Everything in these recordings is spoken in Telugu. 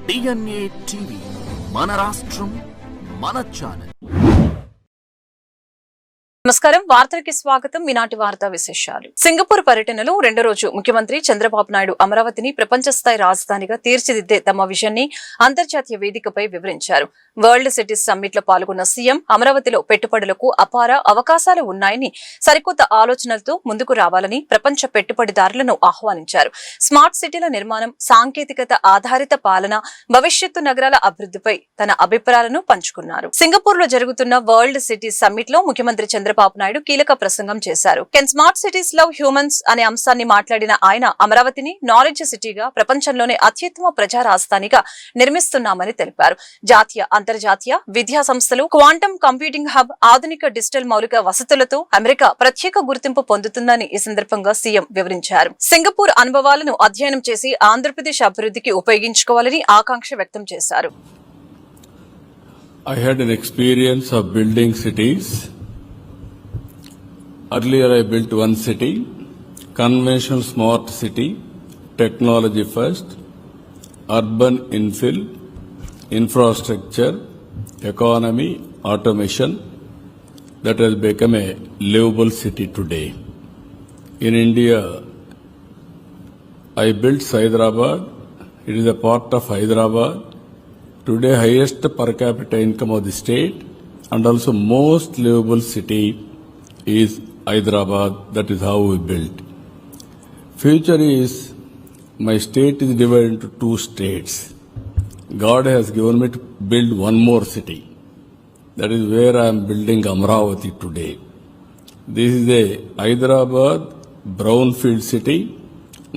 DNA టీవీ మన రాష్ట్రం మన ఛానల్. నమస్కారం, వార్తలకి స్వాగతం. ఈనాటి వార్తా విశేషాలు. సింగపూర్ పర్యటనలో రెండో రోజు ముఖ్యమంత్రి చంద్రబాబు నాయుడు అమరావతిని ప్రపంచ స్థాయి రాజధానిగా తీర్చిదిద్దే తమ విజన్ని అంతర్జాతీయ వేదికపై వివరించారు. వరల్డ్ సిటీస్ సమ్మిట్ లో పాల్గొన్న సీఎం అమరావతిలో పెట్టుబడులకు అపార అవకాశాలు ఉన్నాయని, సరికొత్త ఆలోచనలతో ముందుకు రావాలని ప్రపంచ పెట్టుబడిదారులను ఆహ్వానించారు. స్మార్ట్ సిటీల నిర్మాణం, సాంకేతికత ఆధారిత పాలన, భవిష్యత్తు నగరాల అభివృద్ధిపై తన అభిప్రాయాలను పంచుకున్నారు. సింగపూర్ లో జరుగుతున్న వరల్డ్ సిటీస్ సమ్మిట్ లో ముఖ్యమంత్రి చంద్రబాబు నాయుడు కీలక ప్రసంగం చేశారు. Can smart cities love humans అనే అంశాన్ని మాట్లాడిన ఆయన అమరావతిని నాలెడ్జ్ సిటీగా, ప్రపంచంలోనే అత్యుత్తమ ప్రజా రాజధానిగా నిర్మిస్తున్నామని తెలిపారు. జాతీయ, అంతర్జాతీయ విద్యా సంస్థలు, క్వాంటమ్ కంప్యూటింగ్ హబ్, ఆధునిక డిజిటల్ మౌలిక వసతులతో అమెరికా ప్రత్యేక గుర్తింపు పొందుతుందని ఈ సందర్భంగా సీఎం వివరించారు. సింగపూర్ అనుభవాలను అధ్యయనం చేసి ఆంధ్రప్రదేశ్ అభివృద్ధికి ఉపయోగించుకోవాలని ఆకాంక్ష వ్యక్తం చేశారు. I had an experience of building cities. Earlier I built one city, conventional smart city, technology first, urban infill, infrastructure, economy, automation, that has become a livable city today. In India, I built Hyderabad. It is a part of Hyderabad. Today, highest per capita income of the state and also most livable city is Hyderabad. That is how we built. Future is, my state is divided into two states. God has given me to build one more city. That is where I am building Amravati today. This is a Hyderabad brownfield city.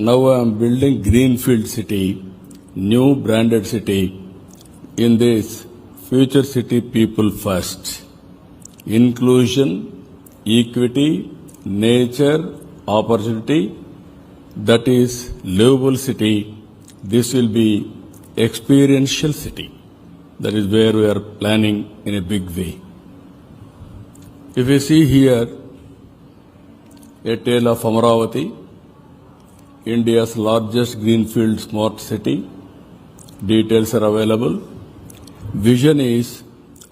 Now I am building greenfield city, new branded city. In this, future city people first. Inclusion, equity, nature, opportunity, that is livable city. This will be experiential city. That is where we are planning in a big way. If you see here a tale of Amravati, India's largest greenfield smart city. Details are available. Vision is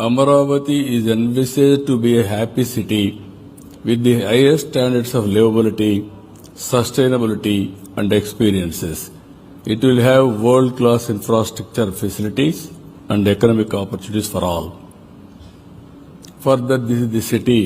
Amravati is envisaged to be a happy city with the highest standards of livability, sustainability and experiences. It will have world-class infrastructure facilities and economic opportunities for all. Further, this is the city.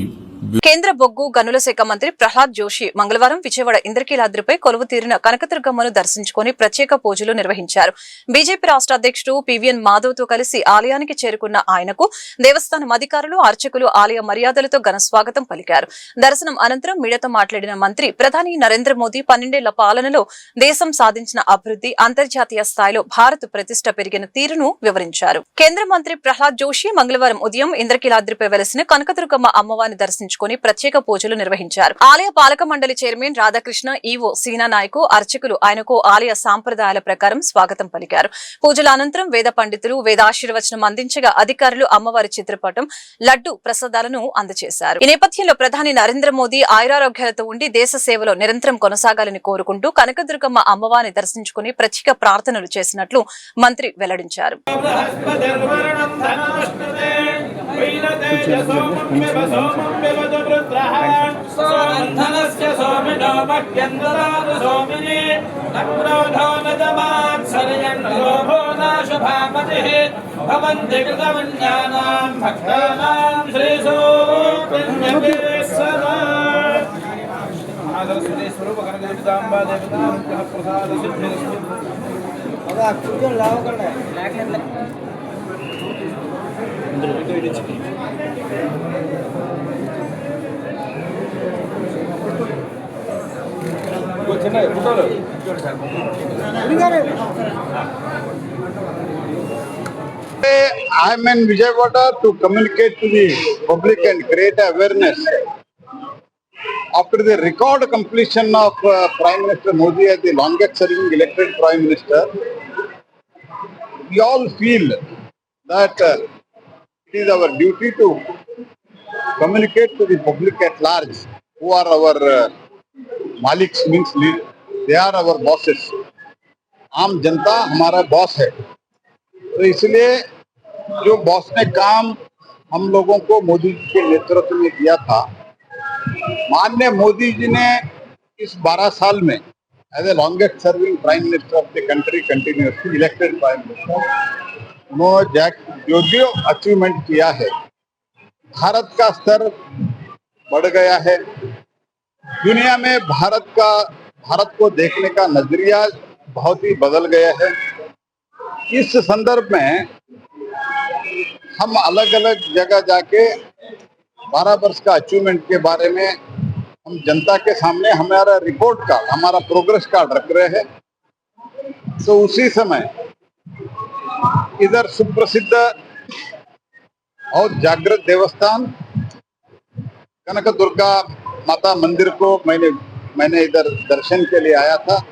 కేంద్ర బొగ్గు గనుల శాఖ మంత్రి ప్రహ్లాద్ జోషి మంగళవారం విజయవాడ ఇంద్రకీలాద్రిపై కొలువు తీరిన కనకదుర్గమ్మను దర్శించుకుని ప్రత్యేక పూజలు నిర్వహించారు. బీజేపీ రాష్ట్ర అధ్యక్షుడు పివిఎన్ మాధవ్ తో కలిసి ఆలయానికి చేరుకున్న ఆయనకు దేవస్థానం అధికారులు, అర్చకులు ఆలయ మర్యాదలతో ఘన స్వాగతం పలికారు. దర్శనం అనంతరం మీడియాతో మాట్లాడిన మంత్రి, ప్రధాని నరేంద్ర మోదీ 12 పాలనలో దేశం సాధించిన అభివృద్ధి, అంతర్జాతీయ స్థాయిలో భారత్ ప్రతిష్ట పెరిగిన తీరును వివరించారు. కేంద్ర మంత్రి ప్రహ్లాద్ జోషి మంగళవారం ఉదయం ఇంద్రకీలాద్రిపై వెలసిన కనకదుర్గమ్మ అమ్మవారిని దర్శించుకుని ప్రత్యేక పూజలు నిర్వహించారు. ఆలయ పాలక మండలి చైర్మన్ రాధాకృష్ణ, ఈవో సీనా నాయకు, అర్చకులు ఆయనకు ఆలయ సాంప్రదాయాల ప్రకారం స్వాగతం పలికారు. పూజల అనంతరం వేద పండితులు వేదాశీర్వచనం అందించగా అధికారులు అమ్మవారి చిత్రపటం, లడ్డు ప్రసాదాలను అందజేశారు. ఈ నేపథ్యంలో ప్రధాని నరేంద్ర మోదీ ఆయురారోగ్యాలతో ఉండి దేశ సేవలో నిరంతరం కొనసాగాలని కోరుకుంటూ కనకదుర్గమ్మ అమ్మవారిని దర్శించుకుని ప్రత్యేక ప్రార్థనలు చేసినట్లు మంత్రి వెల్లడించారు. I am in Vijayawada to communicate to the public and create awareness. After the record completion of Prime Minister Modi as the longest serving elected Prime Minister, we all feel that it is our duty to communicate to the public at large who are our Maliks, means they are our bosses. आम जनता हमारा बॉस है तो इसलिए जो बॉस ने काम हम लोगों को मोदी जी के नेतृत्व में दिया था, माननीय मोदी जी ने इस 12 साल में as a longest serving prime minister of the country, continuously elected prime minister, उन्होंने जो अचीवमेंट किया है, भारत का स्तर बढ़ गया है। दुनिया में भारत को देखने का नजरिया बहुत ही बदल गया है। इस संदर्भ में हम अलग अलग जगह जाके 12 वर्ष का अचीवमेंट के बारे में हम जनता के सामने हमारा रिपोर्ट कार्ड, हमारा प्रोग्रेस कार्ड रख रहे हैं। तो उसी समय इधर सुप्रसिद्ध और जागृत देवस्थान कनक दुर्गा माता मंदिर को मैंने इधर दर्शन के लिए आया था।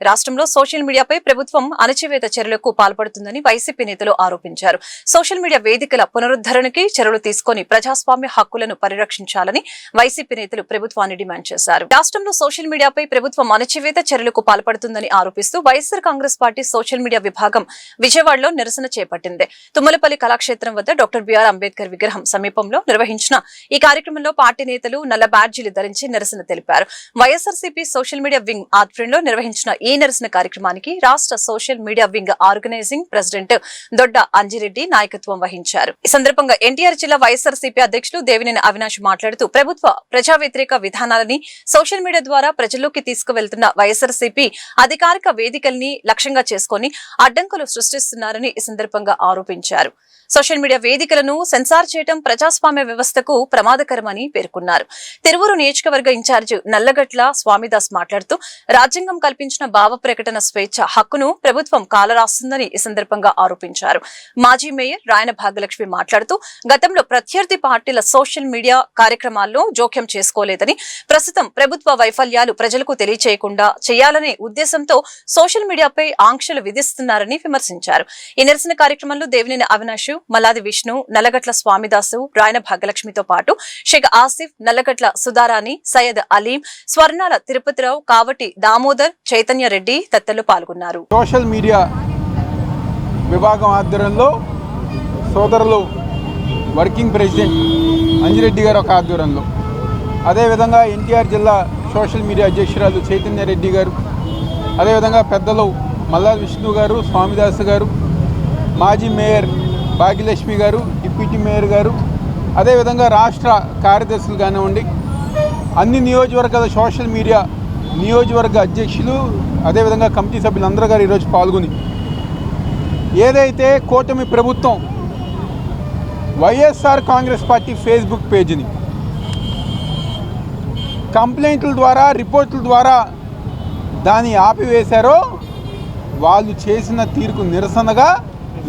రాష్ట్రంలో సోషల్ మీడియాపై ప్రభుత్వం అణచివేత చర్యలకు పాల్పడుతుందని వైసీపీ నేతలు ఆరోపించారు. సోషల్ మీడియా వేదికల పునరుద్ధరణకి చర్యలు తీసుకుని ప్రజాస్వామ్య హక్కులను పరిరక్షించాలని వైసీపీ నేతలు ప్రభుత్వాన్ని డిమాండ్ చేశారు. రాష్ట్రంలో సోషల్ మీడియాపై ప్రభుత్వం అణచివేత చర్యలకు పాల్పడుతుందని ఆరోపిస్తూ YSR Congress party social media విభాగం విజయవాడలో నిరసన చేపట్టింది. తుమ్మలపల్లి కళాక్షేత్రం వద్ద డాక్టర్ బిఆర్ అంబేద్కర్ విగ్రహం సమీపంలో నిర్వహించిన ఈ కార్యక్రమంలో పార్టీ నేతలు నల్ల బ్యాడ్జీలు ధరించి నిరసన తెలిపారు. వైఎస్ఆర్సీపీ సోషల్ మీడియా వింగ్ ఆధ్వర్యంలో నిర్వహించిన ఈ నిరసన కార్యక్రమానికి రాష్ట్ర social media wing organising president Dodda Anjireddy నాయకత్వం వహించారు. ఈ సందర్భంగా ఎన్టీఆర్ జిల్లా వైఎస్ఆర్సీపీ అధ్యక్షులు దేవినేని అవినాష్ మాట్లాడుతూ ప్రభుత్వ ప్రజా వ్యతిరేక విధానాలని సోషల్ మీడియా ద్వారా ప్రజల్లోకి తీసుకువెళ్తున్న వైఎస్ఆర్సీపీ అధికారిక వేదికల్ని లక్ష్యంగా చేసుకుని అడ్డంకులు సృష్టిస్తున్నారని ఈ సందర్భంగా ఆరోపించారు. సోషల్ మీడియా వేదికలను సెన్సార్ చేయడం ప్రజాస్వామ్య వ్యవస్థకు ప్రమాదకరమని పేర్కొన్నారు. తిరువూరు నియోజకవర్గ ఇన్ఛార్జ్ నల్లగట్ల స్వామిదాస్ మాట్లాడుతూ రాజ్యాంగం కల్పించిన భావ ప్రకటన స్వేచ్ఛ హక్కును ప్రభుత్వం కాలరాస్తుందని ఈ సందర్భంగా ఆరోపించారు. మాజీ మేయర్ రాయన భాగ్యలక్ష్మి మాట్లాడుతూ గతంలో ప్రత్యర్థి పార్టీల సోషల్ మీడియా కార్యక్రమాల్లో జోక్యం చేసుకోలేదని, ప్రస్తుతం ప్రభుత్వ వైఫల్యాలు ప్రజలకు తెలియచేయకుండా చేయాలనే ఉద్దేశంతో సోషల్ మీడియాపై ఆంక్షలు విధిస్తున్నారని విమర్శించారు. ఈ నిరసన కార్యక్రమంలో దేవినేని అవినాష్, మల్లాది విష్ణు, నల్లగట్ల స్వామిదాసు, రాయన భాగ్యలక్ష్మితో పాటు షేక్ ఆసిఫ్, నల్లగట్ల సుధారాణి, సయ్యద్ అలీం, స్వర్ణాల తిరుపతిరావు, కావటి దామోదర్, చైతన్య రెడ్డి తదితరులు పాల్గొన్నారు. సోషల్ మీడియా విభాగం ఆధ్వర్యంలో సోదరులు వర్కింగ్ ప్రెసిడెంట్ అంజిరెడ్డి గారు ఒక ఆధ్వర్యంలో, అదేవిధంగా ఎన్టీఆర్ జిల్లా సోషల్ మీడియా అధ్యక్షురాలు చైతన్య రెడ్డి గారు, అదేవిధంగా పెద్దలు మల్లాది విష్ణు గారు, స్వామిదాస్ గారు, మాజీ మేయర్ భాగ్యలక్ష్మి గారు, డిప్యూటీ మేయర్ గారు, అదేవిధంగా రాష్ట్ర కార్యదర్శులు కానివ్వండి, అన్ని నియోజకవర్గాల సోషల్ మీడియా నియోజకవర్గ అధ్యక్షులు, అదేవిధంగా కమిటీ సభ్యులందరూ గారు ఈరోజు పాల్గొని ఏదైతే కూటమి ప్రభుత్వం వైఎస్ఆర్ కాంగ్రెస్ పార్టీ ఫేస్బుక్ పేజీని కంప్లైంట్ల ద్వారా, రిపోర్టుల ద్వారా దాన్ని ఆపివేశారో వాళ్ళు చేసిన తీరుకు నిరసనగా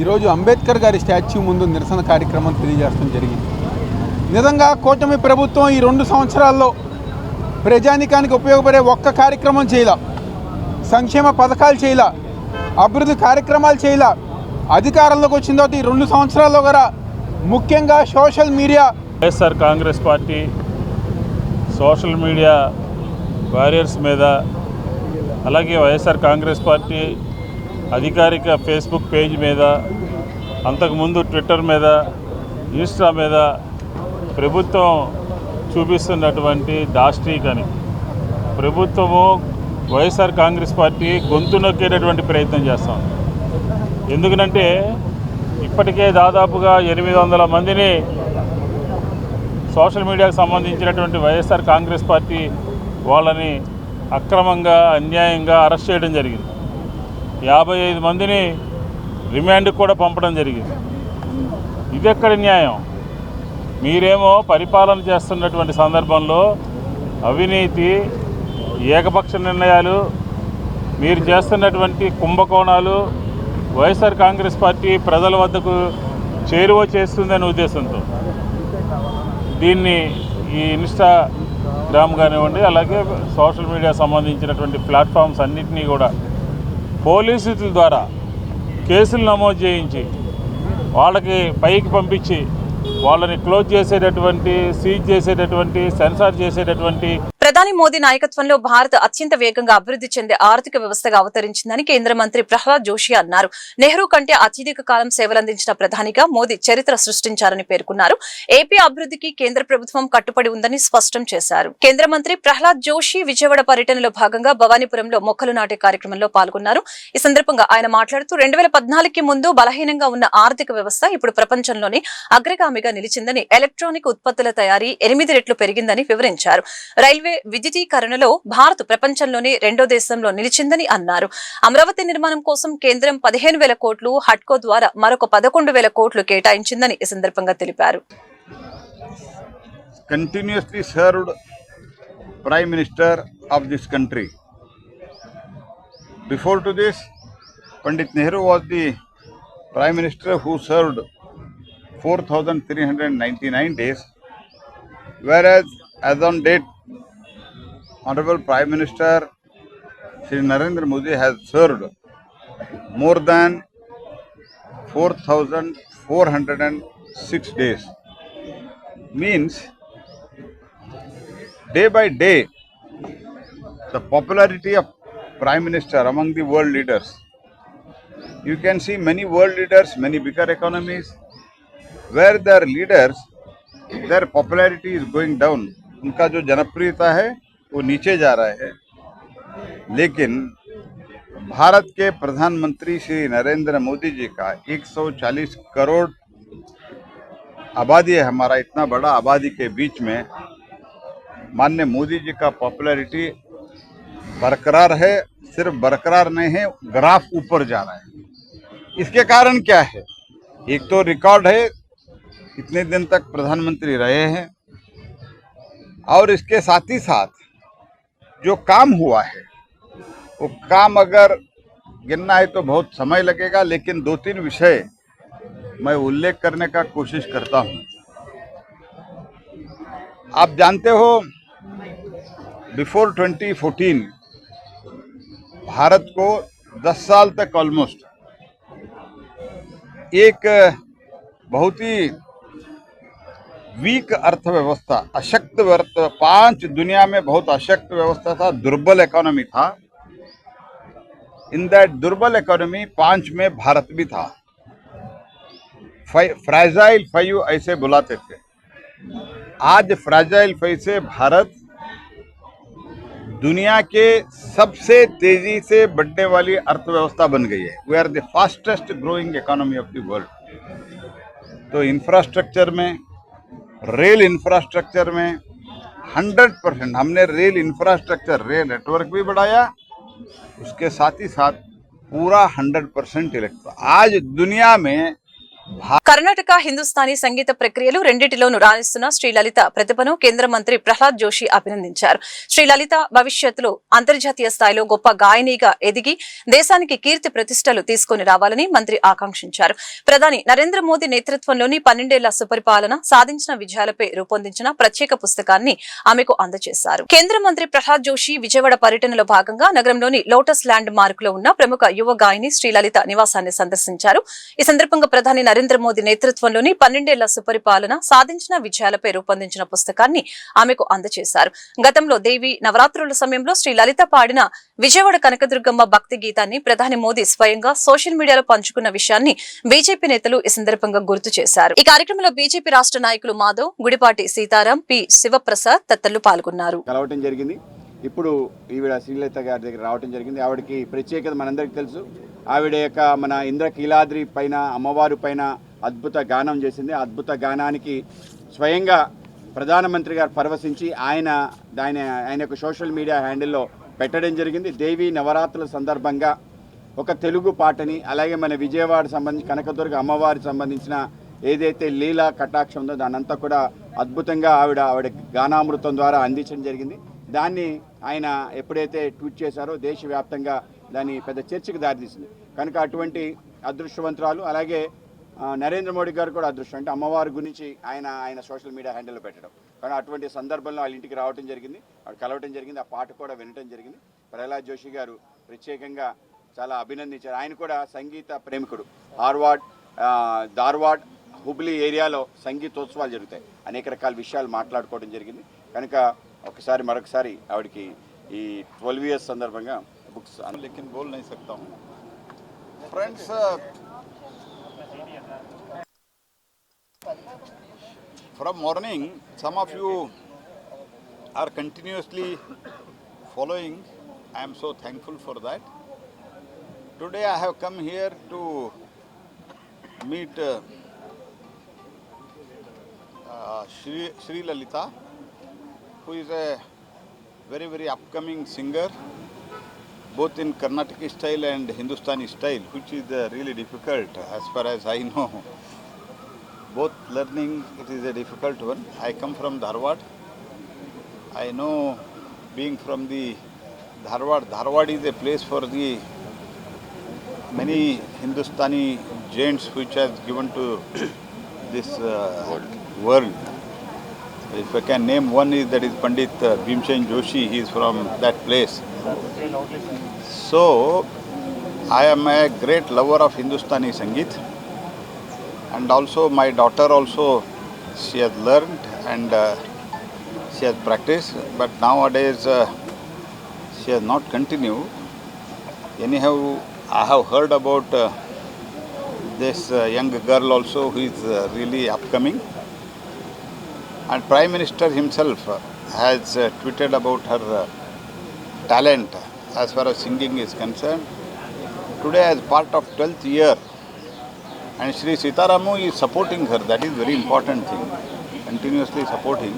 ఈరోజు అంబేద్కర్ గారి స్టాచ్యూ ముందు నిరసన కార్యక్రమం తెలియజేయడం జరిగింది. నిజంగా కూటమి ప్రభుత్వం ఈ 2 సంవత్సరాల్లో ప్రజానికానికి ఉపయోగపడే ఒక్క కార్యక్రమం చేయాల, సంక్షేమ పథకాలు చేయాల, అభివృద్ధి కార్యక్రమాలు చేయాల. అధికారంలోకి వచ్చిన తర్వాత ఈ 2 సంవత్సరాల్లో కూడా ముఖ్యంగా social media YSR Congress party social media warriors మీద, అలాగే వైఎస్ఆర్ కాంగ్రెస్ పార్టీ అధికారిక ఫేస్బుక్ పేజ్ మీద, అంతకుముందు ట్విట్టర్ మీద, ఇన్స్టా మీద ప్రభుత్వం చూపిస్తున్నటువంటి దాష్టీకాన్ని ప్రభుత్వము వైఎస్ఆర్ కాంగ్రెస్ పార్టీ గొంతు నొక్కేటటువంటి ప్రయత్నం చేస్తాం. ఎందుకంటే ఇప్పటికే దాదాపుగా 800 మందిని సోషల్ మీడియాకు సంబంధించినటువంటి వైఎస్ఆర్ కాంగ్రెస్ పార్టీ వాళ్ళని అక్రమంగా, అన్యాయంగా అరెస్ట్ చేయడం జరిగింది. 55 మందిని రిమాండ్కి కూడా పంపడం జరిగింది. ఇదెక్కడి న్యాయం? మీరేమో పరిపాలన చేస్తున్నటువంటి సందర్భంలో అవినీతి, ఏకపక్ష నిర్ణయాలు, మీరు చేస్తున్నటువంటి కుంభకోణాలు వైఎస్ఆర్ కాంగ్రెస్ పార్టీ ప్రజల వద్దకు చేరువ చేస్తుందనే ఉద్దేశంతో దీన్ని ఈ ఇన్స్టాగ్రామ్ కానివ్వండి, అలాగే సోషల్ మీడియా సంబంధించినటువంటి ప్లాట్ఫామ్స్ అన్నింటినీ కూడా పోలీసుల ద్వారా కేసులు నమోదు చేయించి వాళ్ళకి పైకి పంపించి వాళ్ళని క్లోజ్ చేసేటటువంటి, సీజ్ చేసేటటువంటి, సెన్సార్ చేసేటటువంటి ప్రధాని మోదీ నాయకత్వంలో భారత్ అత్యంత వేగంగా అభివృద్ధి చెందే ఆర్థిక వ్యవస్థగా అవతరించిందని కేంద్ర మంత్రి ప్రహ్లాద్ జోషి అన్నారు. నెహ్రూ కంటే అత్యధిక కాలం సేవలందించిన ప్రధానిగా మోదీ చరిత్ర సృష్టించారని పేర్కొన్నారు. ఏపీ అభివృద్ధికి కేంద్ర ప్రభుత్వం కట్టుబడి ఉందని స్పష్టం చేశారు. కేంద్ర మంత్రి ప్రహ్లాద్ జోషి విజయవాడ పర్యటనలో భాగంగా భవానీపురంలో మొక్కలు నాటే కార్యక్రమంలో పాల్గొన్నారు. ఈ సందర్భంగా ఆయన మాట్లాడుతూ 2014కి ముందు బలహీనంగా ఉన్న ఆర్థిక వ్యవస్థ ఇప్పుడు ప్రపంచంలోని అగ్రగామిగా నిలిచిందని, ఎలక్ట్రానిక్ ఉత్పత్తుల తయారీ 8 రెట్లు పెరిగిందని వివరించారు. రైల్వే విద్యుదీకరణలో భారత్ ప్రపంచంలోనే 2వ దేశంలో నిలిచిందని అన్నారు. అమరావతి నిర్మాణం కోసం కేంద్రం 15,000 కోట్లు, హడ్కో ద్వారా మరొక 11,000 కోట్లు కేటాయించిందని ఈ సందర్భంగా తెలిపారు. Continuously served Prime Minister of this country. Before to this, Pandit Nehru was the Prime Minister who served 4,399 days, whereas as on date, Honorable Prime Minister Shri Narendra Modi has served more than 4,406 days. Means day by day, the popularity of Prime Minister among the world leaders. You can see many world leaders, many bigger economies, where their leaders, their popularity is going down. उनका जो जनप्रियता है वो नीचे जा रहा है. लेकिन भारत के प्रधानमंत्री श्री नरेंद्र मोदी जी का 140 करोड़ आबादी है हमारा, इतना बड़ा आबादी के बीच में माननीय मोदी जी का पॉपुलैरिटी बरकरार है. सिर्फ बरकरार नहीं है, ग्राफ ऊपर जा रहा है. इसके कारण क्या है? एक तो रिकॉर्ड है, इतने दिन तक प्रधानमंत्री रहे हैं, और इसके साथ ही साथ जो काम हुआ है वो काम अगर गिनना है तो बहुत समय लगेगा, लेकिन 2-3 विषय मैं उल्लेख करने का कोशिश करता हूं. आप जानते हो, बिफोर 2014 भारत को 10 साल तक ऑलमोस्ट एक बहुत ही वीक अर्थव्यवस्था, अशक्त 5 दुनिया में बहुत अशक्त व्यवस्था था, दुर्बल इकोनॉमी था. इन दैट दुर्बल इकोनॉमी 5 में भारत भी था. फ्रैजाइल 5 ऐसे बुलाते थे. आज फ्रैजाइल 5 से भारत दुनिया के सबसे तेजी से बढ़ने वाली अर्थव्यवस्था बन गई है. We are the fastest growing economy of the world. तो इंफ्रास्ट्रक्चर में, रेल इंफ्रास्ट्रक्चर में 100% हमने रेल इंफ्रास्ट्रक्चर, रेल नेटवर्क भी बढ़ाया, उसके साथ ही साथ पूरा 100% इलेक्ट्रिक. आज दुनिया में కర్ణాటక హిందుస్థానీ సంగీత ప్రక్రియలు రెండింటిలోనూ రాణిస్తున్న శ్రీలలిత ప్రతిభను కేంద్ర మంత్రి ప్రహ్లాద్ జోషి అభినందించారు. శ్రీలలిత భవిష్యత్తులో అంతర్జాతీయ స్థాయిలో గొప్ప గాయనిగా ఎదిగి దేశానికి కీర్తి ప్రతిష్టలు తీసుకుని రావాలని మంత్రి ఆకాంక్షించారు. ప్రధాని నరేంద్ర మోదీ నేతృత్వంలోని 12 ఏళ్ల సుపరిపాలన సాధించిన విజయాలపై రూపొందించిన ప్రత్యేక పుస్తకాన్ని ఆమెకు అందజేశారు. కేంద్ర మంత్రి ప్రహ్లాద్ జోషి విజయవాడ పర్యటనలో భాగంగా నగరంలోని లోటస్ ల్యాండ్ మార్క్ లో ఉన్న ప్రముఖ యువ గాయని శ్రీలలిత నివాసాన్ని సందర్శించారు. ఈ సందర్భంగా ప్రధాని నరేంద్ర మోదీ నేతృత్వంలోని 12 ఏళ్ల సుపరిపాలన సాధించిన విజయాలపై రూపొందించిన పుస్తకాన్ని ఆమెకు అందజేశారు. గతంలో దేవి నవరాత్రుల సమయంలో శ్రీ లలిత పాడిన విజయవాడ కనకదుర్గమ్మ భక్తి గీతాన్ని ప్రధాని మోదీ స్వయంగా సోషల్ మీడియాలో పంచుకున్న విషయాన్ని బీజేపీ నేతలు ఈ సందర్భంగా గుర్తు చేశారు. ఈ కార్యక్రమంలో బీజేపీ రాష్ట్ర నాయకులు మాధవ్, గుడిపాటి సీతారాం, పి శివప్రసాద్ తదితరులు పాల్గొన్నారు. ఇప్పుడు ఈవిడ శ్రీలలిత గారి దగ్గర రావడం జరిగింది. ఆవిడకి ప్రత్యేకత మనందరికీ తెలుసు. ఆవిడ యొక్క మన ఇంద్రకీలాద్రి పైన, అమ్మవారి పైన అద్భుత గానం చేసింది. అద్భుత గానానికి స్వయంగా ప్రధానమంత్రి గారు పరవశించి ఆయన యొక్క సోషల్ మీడియా హ్యాండిల్లో పెట్టడం జరిగింది. దేవి నవరాత్రుల సందర్భంగా ఒక తెలుగు పాటని, అలాగే మన విజయవాడ సంబంధించి కనకదుర్గ అమ్మవారికి సంబంధించిన ఏదైతే లీలా కటాక్షం ఉందో దానంతా కూడా అద్భుతంగా ఆవిడ గానామృతం ద్వారా అందించడం జరిగింది. దాన్ని ఆయన ఎప్పుడైతే ట్వీట్ చేశారో దేశవ్యాప్తంగా దాన్ని పెద్ద చర్చకు దారితీసింది. కనుక అటువంటి అదృష్టవంతురాలు, అలాగే నరేంద్ర మోడీ గారు కూడా అదృష్టం. అంటే అమ్మవారి గురించి ఆయన సోషల్ మీడియా హ్యాండిల్లో పెట్టడం. కానీ అటువంటి సందర్భంలో వాళ్ళ ఇంటికి రావడం జరిగింది, వాళ్ళు కలవటం జరిగింది, ఆ పాట కూడా వినటం జరిగింది. ప్రహ్లాద్ జోషి గారు ప్రత్యేకంగా చాలా అభినందించారు. ఆయన కూడా సంగీత ప్రేమికుడు. ధార్వాడ్, హుబ్లీ ఏరియాలో సంగీతోత్సవాలు జరుగుతాయి. అనేక రకాల విషయాలు మాట్లాడుకోవడం జరిగింది. కనుక ఒకసారి మరొకసారి ఆవిడకి ఈ 12 years సందర్భంగా బుక్స్ లేకిన్ బోల్ नहीं सकता हूं friends from morning some of you are continuously following. I am so thankful for that. Today I have come here to meet Sri Lalita, who is a very upcoming singer, both in Karnataki style and Hindustani style, which is really difficult as far as I know. Both learning, it is a difficult one. I come from Dharwad. I know, being from the Dharwad is a place for the many Hindustani giants which has given to this world. If I can name one, is that is Pandit Bhimsen Joshi. He is from that place. So I am a great lover of Hindustani Sangeet, and also my daughter also, she has learned and she has practiced, but nowadays she has not continued. Anyhow, I have heard about this young girl also who is really upcoming, and Prime Minister himself has tweeted about her talent as far as singing is concerned. Today, as part of 12th year, and Shri Sitaramu is supporting her. That is very important thing. Continuously supporting.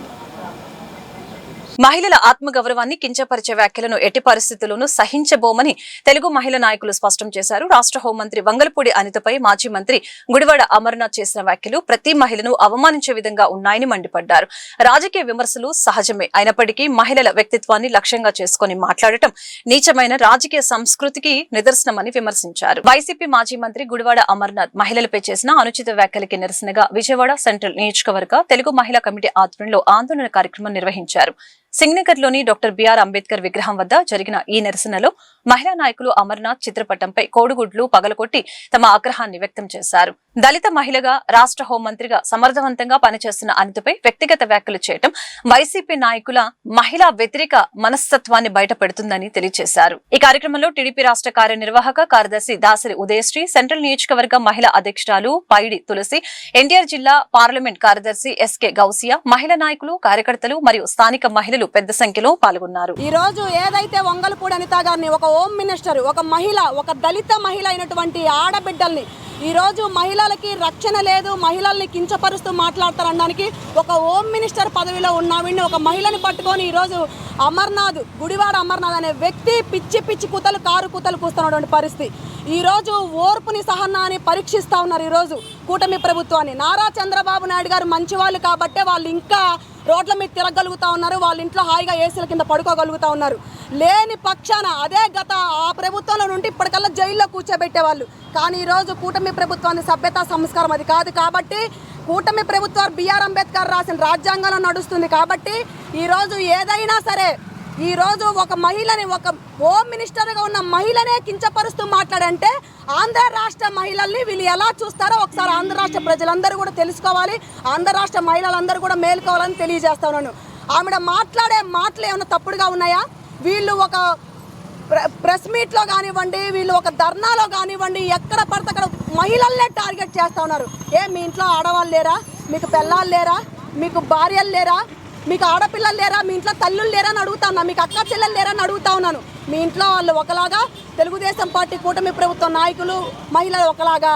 మహిళల ఆత్మగౌరవాన్ని కించపరిచే వ్యాఖ్యలను ఎట్టి పరిస్థితుల్లోనూ సహించబోమని తెలుగు మహిళా నాయకులు స్పష్టం చేశారు. రాష్ట్ర హోంమంత్రి వంగలపూడి అనితపై మాజీ మంత్రి గుడివాడ అమర్నాథ్ చేసిన వ్యాఖ్యలు ప్రతి మహిళను అవమానించే విధంగా ఉన్నాయని మండిపడ్డారు. రాజకీయ విమర్శలు సహజమే అయినప్పటికీ మహిళల వ్యక్తిత్వాన్ని లక్ష్యంగా చేసుకుని మాట్లాడటం నీచమైన రాజకీయ సంస్కృతికి నిదర్శనమని విమర్శించారు. వైసీపీ మాజీ మంత్రి గుడివాడ అమర్నాథ్ మహిళలపై చేసిన అనుచిత వ్యాఖ్యలకి నిరసనగా విజయవాడ సెంట్రల్ నియోజకవర్గ తెలుగు మహిళా కమిటీ ఆధ్వర్యంలో ఆందోళన కార్యక్రమం నిర్వహించారు. సింగనగర్లోని డాక్టర్ బిఆర్ అంబేద్కర్ విగ్రహం వద్ద జరిగిన ఈ నిరసనలో మహిళా నాయకులు అమర్నాథ్ చిత్రపటంపై కోడిగుడ్లు పగలకొట్టి తమ ఆగ్రహాన్ని వ్యక్తం చేశారు. దళిత మహిళగా రాష్ట్ర హోంమంత్రిగా సమర్థవంతంగా పనిచేస్తున్న అనితపై వ్యక్తిగత వ్యాఖ్యలు చేయడం వైసీపీ నాయకుల మహిళా వ్యతిరేక మనస్తత్వాన్ని బయటపెడుతుందని తెలియజేశారు. ఈ కార్యక్రమంలో టీడీపీ రాష్ట్ర కార్యనిర్వాహక కార్యదర్శి దాసరి ఉదయశ్రీ, సెంట్రల్ నియోజకవర్గ మహిళా అధ్యక్షురాలు పైడి తులసి, ఎన్టీఆర్ జిల్లా పార్లమెంట్ కార్యదర్శి ఎస్కే గౌసియా, మహిళా నాయకులు, కార్యకర్తలు మరియు స్థానిక మహిళలు పెద్ద సంఖ్యలో పాల్గొన్నారు. ఈ రోజు ఏదైతే వంగలపూడి అనిత గారిని ఒక హోమ్ మినిస్టర్, ఒక మహిళ, ఒక దళిత మహిళ అయినటువంటి ఆడబిడ్డల్ని ఈ రోజు మహిళలకి రక్షణ లేదు, మహిళల్ని కించపరుస్తూ మాట్లాడతారనడానికి ఒక హోమ్ మినిస్టర్ పదవిలో ఉన్నావిని ఒక మహిళని పట్టుకొని ఈ రోజు అమర్నాథ్, గుడివాడ అమర్నాథ్ అనే వ్యక్తి పిచ్చి కూతలు కూస్తున్నటువంటి పరిస్థితి. ఈ రోజు ఓర్పుని సహనాన్ని పరీక్షిస్తా ఉన్నారు. ఈ రోజు కూటమి ప్రభుత్వాన్ని, నారా చంద్రబాబు నాయుడు గారు మంచివాళ్ళు కాబట్టే వాళ్ళు ఇంకా రోడ్ల మీద తిరగలుగుతా ఉన్నారు, వాళ్ళ ఇంట్లో హాయిగా ఏసీల కింద పడుకోగలుగుతా ఉన్నారు. లేని పక్షాన అదే గత ఆ ప్రభుత్వంలో నుండి ఇప్పటికల్లా జైల్లో కూర్చోబెట్టేవాళ్ళు. కానీ ఈరోజు కూటమి ప్రభుత్వాన్ని సభ్యతా సంస్కారం అది కాదు కాబట్టి, కూటమి ప్రభుత్వం బిఆర్ అంబేద్కర్ రాసిన రాజ్యాంగంలో నడుస్తుంది కాబట్టి ఈరోజు ఏదైనా సరే ఈ రోజు ఒక మహిళని, ఒక హోమ్ మినిస్టర్గా ఉన్న మహిళనే కించపరుస్తూ మాట్లాడంటే ఆంధ్ర రాష్ట్ర మహిళల్ని వీళ్ళు ఎలా చూస్తారో ఒకసారి ఆంధ్ర రాష్ట్ర ప్రజలందరూ కూడా తెలుసుకోవాలి, ఆంధ్ర రాష్ట్ర మహిళలందరూ కూడా మేలుకోవాలని తెలియజేస్తా ఉన్నాను. ఆమె మాట్లాడే మాటలు ఏమైనా తప్పుడుగా ఉన్నాయా? వీళ్ళు ఒక ప్రెస్ మీట్లో కానివ్వండి, వీళ్ళు ఒక ధర్నాలో కానివ్వండి, ఎక్కడ పడితే అక్కడ మహిళల్నే టార్గెట్ చేస్తూ ఉన్నారు. మీ ఇంట్లో ఆడవాళ్ళు లేరా? మీకు పిల్లలు లేరా? మీకు భార్యలు లేరా? మీకు ఆడపిల్లలు లేరా? మీ ఇంట్లో తల్లులు లేరా అని అడుగుతా ఉన్నా, మీకు అక్క చెల్లెలు లేరా అని అడుగుతా ఉన్నాను. మీ ఇంట్లో వాళ్ళు ఒకలాగా, తెలుగుదేశం పార్టీ కూటమి ప్రభుత్వ నాయకులు మహిళలు ఒకలాగా.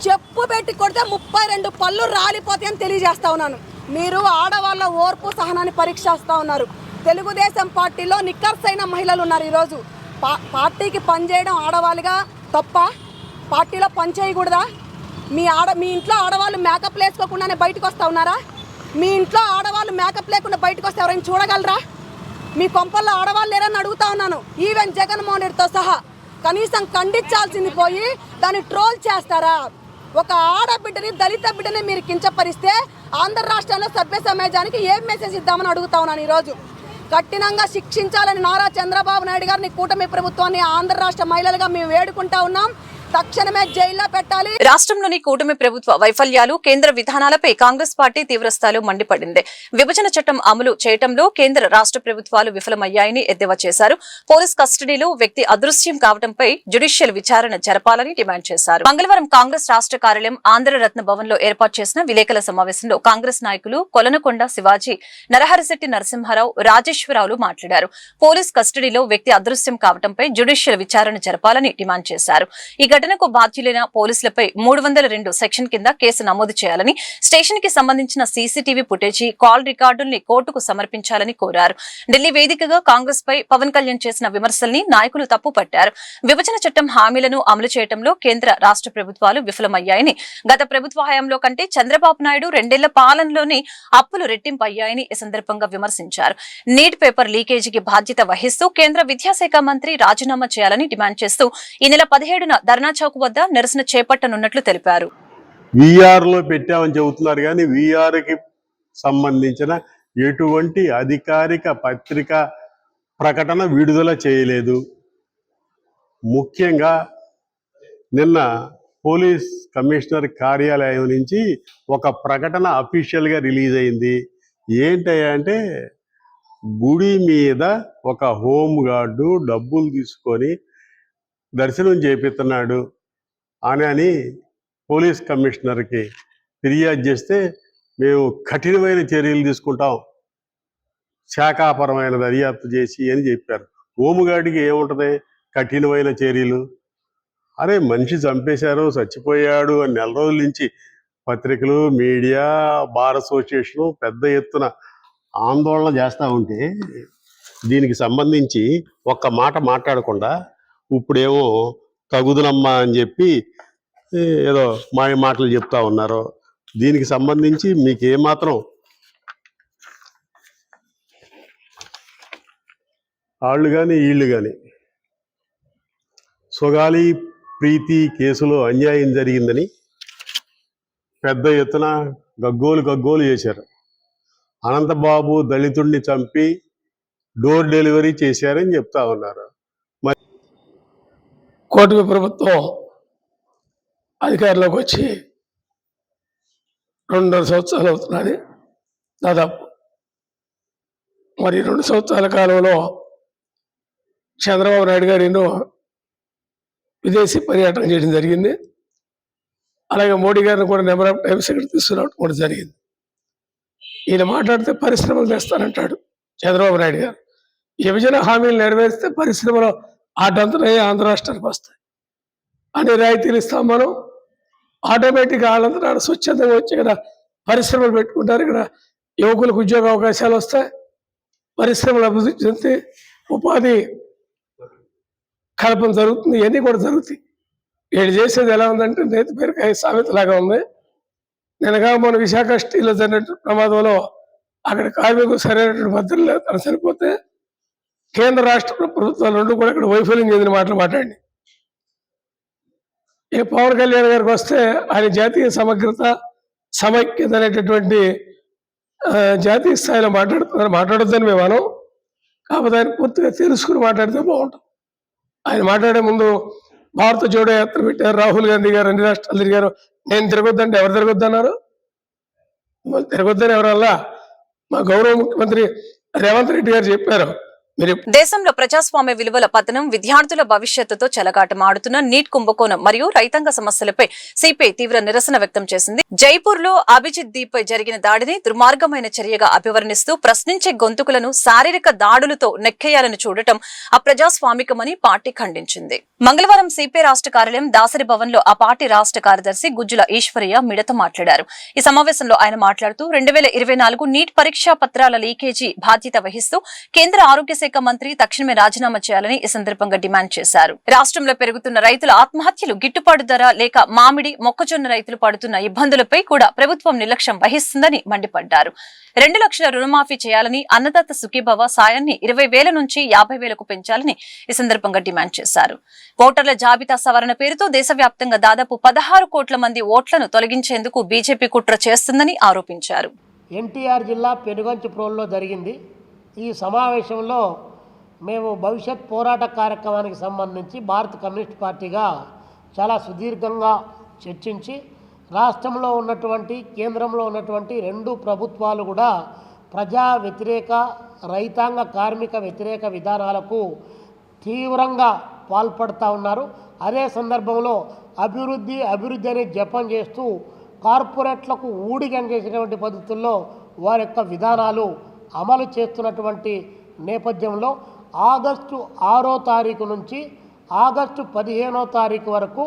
చెప్పు పెట్టి కొడితే 32 పళ్ళు రాలిపోతాయని తెలియజేస్తా ఉన్నాను. మీరు ఆడవాళ్ళ ఓర్పు సహనాన్ని పరీక్షిస్తూ ఉన్నారు. తెలుగుదేశం పార్టీలో నిక్కర్సైన మహిళలు ఉన్నారు. ఈరోజు పార్టీకి పనిచేయడం ఆడవాళ్ళుగా తప్ప? పార్టీలో పని చేయకూడదా? మీ ఇంట్లో ఆడవాళ్ళు మేకప్ వేసుకోకుండానే బయటకు వస్తూ ఉన్నారా? మీ ఇంట్లో ఆడవాళ్ళు మేకప్ లేకుండా బయటకు వస్తే ఎవరైనా చూడగలరా? మీ కొంపల్లో ఆడవాళ్ళు లేరని అడుగుతా ఉన్నాను. ఈవెన్ జగన్మోహన్ రెడ్డితో సహా కనీసం ఖండించాల్సింది పోయి దాన్ని ట్రోల్ చేస్తారా? ఒక ఆడబిడ్డని, దళిత బిడ్డని మీరు కించపరిస్తే ఆంధ్ర రాష్ట్రంలో సభ్య సమాజానికి ఏం మెసేజ్ ఇద్దామని అడుగుతా ఉన్నాను. ఈరోజు కఠినంగా శిక్షించాలని నారా చంద్రబాబు నాయుడు గారిని, కూటమి ప్రభుత్వాన్ని ఆంధ్ర రాష్ట్ర మహిళలుగా మేము వేడుకుంటా ఉన్నాం. తక్షణమే జైల్లో పెట్టాలి. రాష్ట్రంలోని కూటమి ప్రభుత్వ వైఫల్యాలు, కేంద్ర విధానాలపై కాంగ్రెస్ పార్టీ తీవ్రస్థాయిలో మండిపడింది. విభజన చట్టం అమలు చేయడంలో కేంద్ర రాష్ట్ర ప్రభుత్వాలు విఫలమయ్యాయని ఎద్దేవా చేశారు. పోలీస్ కస్టడీలో వ్యక్తి అదృశ్యం కావడంపై జ్యుడిషియల్ విచారణ జరపాలని డిమాండ్ చేశారు. మంగళవారం కాంగ్రెస్ రాష్ట్ర కార్యాలయం ఆంధ్రరత్న భవన్ లో ఏర్పాటు చేసిన విలేకరుల సమావేశంలో కాంగ్రెస్ నాయకులు కొలనకొండ శివాజీ, నరహరిశెట్టి నరసింహారావు, రాజేశ్వరరావులు మాట్లాడారు. పోలీస్ కస్టడీలో వ్యక్తి అదృశ్యం కావడంపై జ్యుడిషియల్ విచారణ జరపాలని డిమాండ్ చేశారు. ఈ ఘటనకు బాధ్యులైన పోలీసులపై 302 సెక్షన్ కింద కేసు నమోదు చేయాలని, స్టేషన్ కి సంబంధించిన సీసీటీవీ ఫుటేజీ, కాల్ రికార్డుల్ని కోర్టుకు సమర్పించాలని కోరారు. ఢిల్లీ వేదికగా కాంగ్రెస్ పై పవన్ కళ్యాణ్ చేసిన విమర్శల్ని నాయకులు తప్పుపట్టారు. విభజన చట్టం హామీలను అమలు చేయడంలో కేంద్ర రాష్ట్ర ప్రభుత్వాలు విఫలమయ్యాయని, గత ప్రభుత్వ హయాంలో కంటే చంద్రబాబు నాయుడు 2 ఏళ్ల పాలనలోని అప్పులు రెట్టింపు అయ్యాయని ఈ సందర్భంగా విమర్శించారు. నీట్ పేపర్ లీకేజీకి బాధ్యత వహిస్తూ కేంద్ర విద్యాశాఖ మంత్రి రాజీనామా చేయాలని డిమాండ్ చేస్తూ ఈ నెల 17న ధర్నా చౌక్ వద్ద నిరసన చేపట్టనున్నట్లు తెలిపారు. వీఆర్లో పెట్టామని చెబుతున్నారు కానీ వీఆర్కి సంబంధించిన ఎటువంటి అధికారిక పత్రిక ప్రకటన విడుదల చేయలేదు. ముఖ్యంగా నిన్న పోలీస్ కమిషనర్ కార్యాలయం నుంచి ఒక ప్రకటన అఫీషియల్గా రిలీజ్ అయింది. ఏంటంటే గుడి మీద ఒక హోమ్ గార్డు డబ్బులు తీసుకొని దర్శనం చేపిస్తున్నాడు అని పోలీస్ కమిషనర్కి ఫిర్యాదు చేస్తే మేము కఠినమైన చర్యలు తీసుకుంటాం, శాఖాపరమైన దర్యాప్తు చేసి అని చెప్పారు. హోమ్ గార్డుకి ఏముంటుంది కఠినమైన చర్యలు? అరే మనిషి చంపేశారు, చచ్చిపోయాడు అని నెల రోజుల నుంచి పత్రికలు, మీడియా, బార్ అసోసియేషను పెద్ద ఎత్తున ఆందోళన చేస్తూ ఉంటే దీనికి సంబంధించి ఒక్క మాట మాట్లాడకుండా ఇప్పుడేమో తగుదునమ్మా అని చెప్పి ఏదో మాయ మాటలు చెప్తా ఉన్నారు. దీనికి సంబంధించి మీకు ఏమాత్రం వాళ్ళు కానీ వీళ్ళు కానీ సొగాలి ప్రీతి కేసులో అన్యాయం జరిగిందని పెద్ద ఎత్తున గగ్గోలు చేశారు. అనంతబాబు దళితుడిని చంపి డోర్ డెలివరీ చేశారని చెప్తా ఉన్నారు. కూటమి ప్రభుత్వం అధికారంలోకి వచ్చి 2.5 సంవత్సరాలు అవుతున్నది దాదాపు. మరి 2 సంవత్సరాల కాలంలో చంద్రబాబు నాయుడు గారు ఎన్నో విదేశీ పర్యటన చేయడం జరిగింది. అలాగే మోడీ గారిని కూడా నెంబర్ ఆఫ్ టైమ్స్ ఇక్కడ తీసుకురావడం కూడా జరిగింది. ఈయన మాట్లాడితే పరిశ్రమలు తెస్తానంటాడు చంద్రబాబు నాయుడు గారు. విభజన హామీలు నెరవేరిస్తే పరిశ్రమలు ఆటంతనే ఆంధ్ర రాష్ట్రానికి వస్తాయి అని రాయితీలు ఇస్తాం మనం. ఆటోమేటిక్గా వాళ్ళంతా స్వచ్ఛందంగా వచ్చి ఇక్కడ పరిశ్రమలు పెట్టుకుంటారు. ఇక్కడ యువకులకు ఉద్యోగ అవకాశాలు వస్తాయి, పరిశ్రమలు అభివృద్ధి చెంది ఉపాధి కల్పన జరుగుతుంది. ఇవన్నీ కూడా జరుగుతాయి. వీళ్ళు చేసేది ఎలా ఉందంటే నేతి పేరుకాయ సామెతలాగా ఉంది. నిన్నగా మన విశాఖ స్టీల్లో జరిగిన ప్రమాదంలో అక్కడ కార్మికులు సరైనటువంటి భద్రత లేదు, తను సరిపోతే కేంద్ర రాష్ట్ర ప్రభుత్వాలు రెండు కూడా ఇక్కడ వైఫల్యం చెందిన మాటలు మాట్లాడి ఇక పవన్ కళ్యాణ్ గారికి వస్తే ఆయన జాతీయ సమగ్రత సమైక్యత అనేటటువంటి జాతీయ స్థాయిలో మాట్లాడొద్దని మేము అనం. కాకపోతే ఆయన పూర్తిగా తెలుసుకుని మాట్లాడితే బాగుంటుంది. ఆయన మాట్లాడే ముందు భారత జోడో యాత్ర పెట్టారు, రాహుల్ గాంధీ గారు అన్ని రాష్ట్రాలు తిరిగారు. నేను తిరగొద్దంటే ఎవరు తిరగొద్దన్నారు? తిరగొద్దని ఎవరల్లా మా గౌరవ ముఖ్యమంత్రి రేవంత్ రెడ్డి గారు చెప్పారు. దేశంలో ప్రజాస్వామ్య విలువల పతనం, విద్యార్థుల భవిష్యత్తుతో చెలగాటమాడుతున్న నీట్ కుంభకోణం మరియు రైతాంగ సమస్యలపై సిపిఐ తీవ్ర నిరసన వ్యక్తం చేసింది. జైపూర్ లో అభిజిత్ దీప్ పై జరిగిన దాడిని దుర్మార్గమైన చర్యగా అభివర్ణిస్తూ ప్రశ్నించే గొంతుకులను శారీరక దాడులతో నెక్కేయాలని చూడటం అప్రజాస్వామికమని పార్టీ ఖండించింది. మంగళవారం సిపిఐ రాష్ట్ర కార్యాలయం దాసరి భవన్ లో ఆ పార్టీ రాష్ట్ర కార్యదర్శి గుజ్జుల ఈశ్వరయ్య మీడియాతో మాట్లాడారు. ఈ సమావేశంలో ఆయన మాట్లాడుతూ 2024 నీట్ పరీక్షా పత్రాల లీకేజీ బాధ్యత వహిస్తూ కేంద్ర ఆరోగ్య శాఖ మంత్రి తక్షణమే రాజీనామా చేయాలని ఈ సందర్భంగా డిమాండ్ చేశారు. రాష్ట్రంలో పెరుగుతున్న రైతుల ఆత్మహత్యలు, గిట్టుబాటు ధర లేక మామిడి, మొక్కజొన్న రైతులు పడుతున్న ఇబ్బందులపై కూడా ప్రభుత్వం నిర్లక్ష్యం వహిస్తుందని మండిపడ్డారు. 2 లక్షల రుణమాఫీ చేయాలని, అన్నదాత సుఖీభవ సాయాన్ని 20,000 నుంచి 50,000కు పెంచాలని ఈ సందర్భంగా డిమాండ్ చేశారు. ఓటర్ల జాబితా సవరణ పేరుతో దేశవ్యాప్తంగా దాదాపు 16 కోట్ల మంది ఓట్లను తొలగించేందుకు బీజేపీ కుట్ర చేస్తుందని ఆరోపించారు. ఎన్టీఆర్ జిల్లా పెనుగంచిప్రోలులో జరిగింది. ఈ సమావేశంలో మేము భవిష్యత్ పోరాట కార్యక్రమానికి సంబంధించి భారత కమ్యూనిస్ట్ పార్టీగా చాలా సుదీర్ఘంగా చర్చించి రాష్ట్రంలో ఉన్నటువంటి కేంద్రంలో ఉన్నటువంటి రెండు ప్రభుత్వాలు కూడా ప్రజా వ్యతిరేక రైతాంగ కార్మిక వ్యతిరేక విధానాలకు తీవ్రంగా పాల్పడుతూ ఉన్నారు. అదే సందర్భంలో అభివృద్ధి అనే జపం చేస్తూ కార్పొరేట్లకు ఊడిగం చేసినటువంటి పద్ధతుల్లో వారి యొక్క విధానాలు అమలు చేస్తున్నటువంటి నేపథ్యంలో ఆగస్టు 6వ తారీఖు నుంచి ఆగస్టు 15వ తారీఖు వరకు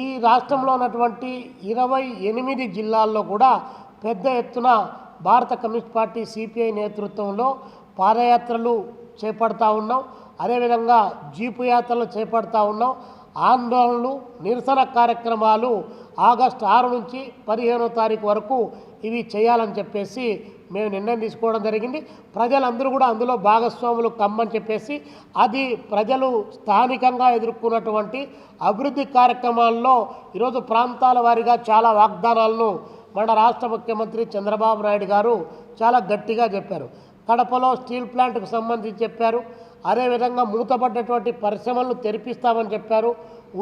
ఈ రాష్ట్రంలో ఉన్నటువంటి 28 జిల్లాల్లో కూడా పెద్ద ఎత్తున భారత కమ్యూనిస్ట్ పార్టీ సిపిఐ నేతృత్వంలో పాదయాత్రలు చేపడతా ఉన్నాం. అదేవిధంగా జీపు యాత్రలు చేపడతా ఉన్నాం. ఆందోళనలు నిరసన కార్యక్రమాలు ఆగస్టు 6 నుంచి 15వ తారీఖు వరకు ఇవి చేయాలని చెప్పేసి మేము నిర్ణయం తీసుకోవడం జరిగింది. ప్రజలందరూ కూడా అందులో భాగస్వాములు కమ్మని చెప్పేసి అది ప్రజలు స్థానికంగా ఎదుర్కొన్నటువంటి అభివృద్ధి కార్యక్రమాల్లో ఈరోజు ప్రాంతాల వారీగా చాలా వాగ్దానాలను మన రాష్ట్ర ముఖ్యమంత్రి చంద్రబాబు నాయుడు గారు చాలా గట్టిగా చెప్పారు. కడపలో స్టీల్ ప్లాంట్కు సంబంధించి చెప్పారు. అదేవిధంగా మూతపడ్డటువంటి పరిశ్రమలను తెరిపిస్తామని చెప్పారు.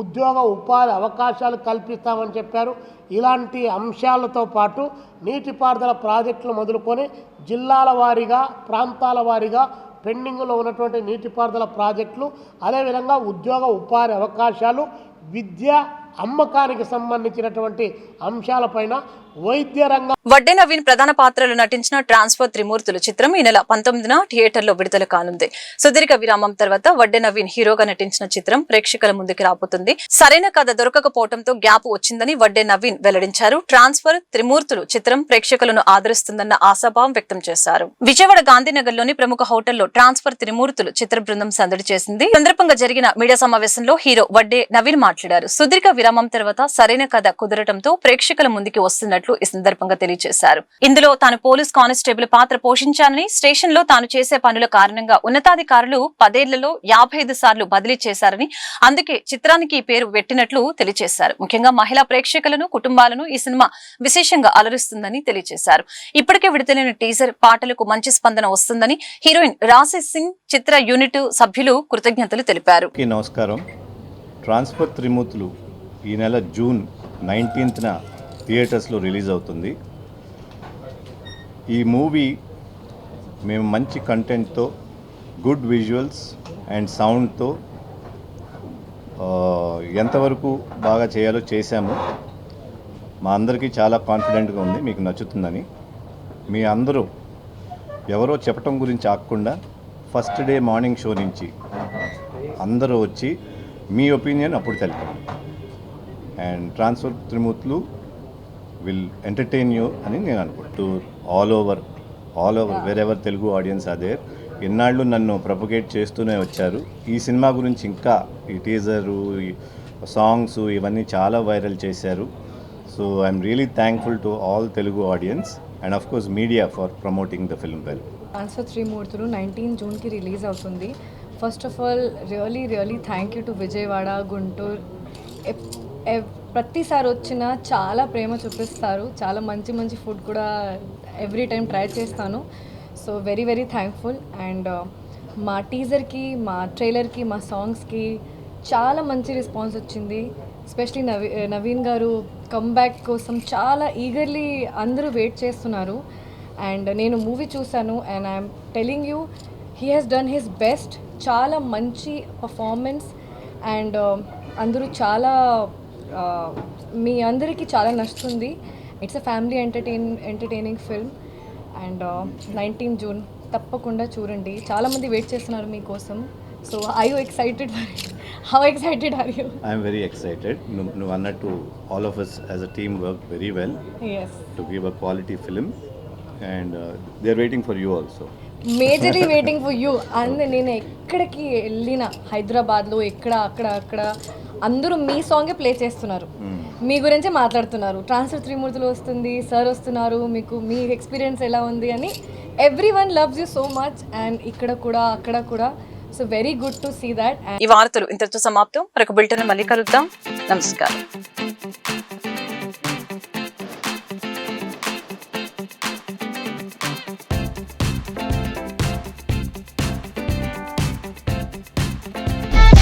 ఉద్యోగ ఉపాధి అవకాశాలు కల్పిస్తామని చెప్పారు. ఇలాంటి అంశాలతో పాటు నీటిపారుదల ప్రాజెక్టులు మొదలుకొని జిల్లాల వారీగా ప్రాంతాల వారీగా పెండింగ్లో ఉన్నటువంటి నీటిపారుదల ప్రాజెక్టులు, అదేవిధంగా ఉద్యోగ ఉపాధి అవకాశాలు, విద్య అమ్మకానికి సంబంధించినటువంటి అంశాలపైన వైద్య రంగం. వడ్డే నవీన్ ప్రధాన పాత్రలు నటించిన ట్రాన్స్ఫర్ త్రిమూర్తులు చిత్రం ఈ నెల 19న థియేటర్లో విడుదల కానుంది. సుదీర్ఘ విరామం తర్వాత వడ్డే నవీన్ హీరోగా నటించిన చిత్రం ప్రేక్షకుల ముందుకు రాబోతుంది. సరైన కథ దొరకకపోవడంతో గ్యాప్ వచ్చిందని వడ్డే నవీన్ వెల్లడించారు. ట్రాన్స్ఫర్ త్రిమూర్తులు చిత్రం ప్రేక్షకులను ఆదరిస్తుందన్న ఆశాభావం వ్యక్తం చేశారు. విజయవాడ గాంధీనగర్ లోని ప్రముఖ హోటల్లో ట్రాన్స్ఫర్ త్రిమూర్తులు చిత్ర బృందం సందడి చేసింది. సందర్భంగా జరిగిన మీడియా సమావేశంలో హీరో వడ్డే నవీన్ మాట్లాడారు. సుదీర్ఘ విరామం తర్వాత సరైన కథ కుదరటంతో ప్రేక్షకుల ముందుకు వస్తున్నట్లు ఈ సందర్భంగా తెలియజేశారు. ఇందులో తాను పోలీస్ కానిస్టేబుల్ పాత్ర పోషించానని, స్టేషన్ లో తాను చేసే పనుల కారణంగా ఉన్నతాధికారులు 10 ఏళ్లలో 55 సార్లు బదిలీ చేశారని, అందుకే చిత్రానికి ఈ పేరు పెట్టినట్లు తెలియజేశారు. ముఖ్యంగా మహిళా ప్రేక్షకులను, కుటుంబాలను ఈ సినిమా విశేషంగా అలరిస్తుందని తెలియజేశారు. ఇప్పటికే విడుదలైన టీజర్ పాటలకు మంచి స్పందన వస్తుందని హీరోయిన్ రాశి సింగ్ చిత్ర యూనిట్ సభ్యులు కృతజ్ఞతలు తెలిపారు. నమస్కారం. ట్రాన్స్ఫర్ త్రిమూర్తులు ఈ నెల జూన్ 19న థియేటర్స్లో రిలీజ్ అవుతుంది. ఈ మూవీ మేము మంచి కంటెంట్తో, గుడ్ విజువల్స్ అండ్ సౌండ్తో ఎంతవరకు బాగా చేయాలో చేశాము. మా అందరికీ చాలా కాన్ఫిడెంట్గా ఉంది మీకు నచ్చుతుందని. మీ అందరూ ఎవరో చెప్పటం గురించి ఆగకుండా ఫస్ట్ డే మార్నింగ్ షో నుంచి అందరూ వచ్చి మీ ఒపీనియన్ అప్పుడు తెలిపండి. And Transfer Trimurthulu will entertain you అని నేను అనుకుంటూ all over wherever Telugu audience అదే ఎన్నాళ్ళు నన్ను ప్రొపగేట్ చేస్తూనే వచ్చారు. ఈ సినిమా గురించి ఇంకా ఈ టీజరు, ఈ సాంగ్స్ ఇవన్నీ చాలా వైరల్ చేశారు. So I'm really thankful to all Telugu audience and of course media for promoting the film well. Transfer Trimurthulu 19 జూన్కి రిలీజ్ అవుతుంది. First of all really thank you to Vijayawada, Guntur. ప్రతిసారి వచ్చినా చాలా ప్రేమ చూపిస్తారు. చాలా మంచి ఫుడ్ కూడా ఎవ్రీ టైం ట్రై చేస్తాను. So very thankful. అండ్ మా టీజర్కి, మా ట్రైలర్కి, మా సాంగ్స్కి చాలా మంచి రెస్పాన్స్ వచ్చింది. ఎస్పెషలీ నవీన్ గారు కమ్బ్యాక్ కోసం చాలా ఈగర్లీ అందరూ వెయిట్ చేస్తున్నారు. అండ్ నేను మూవీ చూశాను and I'm telling you he has done his best. చాలా మంచి పర్ఫార్మెన్స్ అండ్ అందరూ చాలా మీ అందరికీ చాలా నచ్చుతుంది. It's a family entertaining film. And 19 June తప్పకుండా చూడండి. చాలామంది వెయిట్ చేస్తున్నారు మీకోసం. So I you excited for it? How excited are you? I'm very excited. నువ్వు అన్నట్టు all of us as a team work very well to give a quality film and they are waiting for you also. Majorly waiting for you. And నేను ఎక్కడికి వెళ్ళిన హైదరాబాద్లో అక్కడ అందరూ మీ సాంగే ప్లే చేస్తున్నారు, మీ గురించే మాట్లాడుతున్నారు. ట్రాన్స్ఫర్ త్రిమూర్తులు వస్తుంది, సార్ వస్తున్నారు, మీకు మీ ఎక్స్పీరియన్స్ ఎలా ఉంది అని everyone loves you so much. And ఇక్కడ కూడా అక్కడ కూడా. So very good to see that. ఈ వార్తలు ఇంతటితో సమాప్తం. మరొక బులెటిన్ మళ్ళీ కలుద్దాం. నమస్కారం.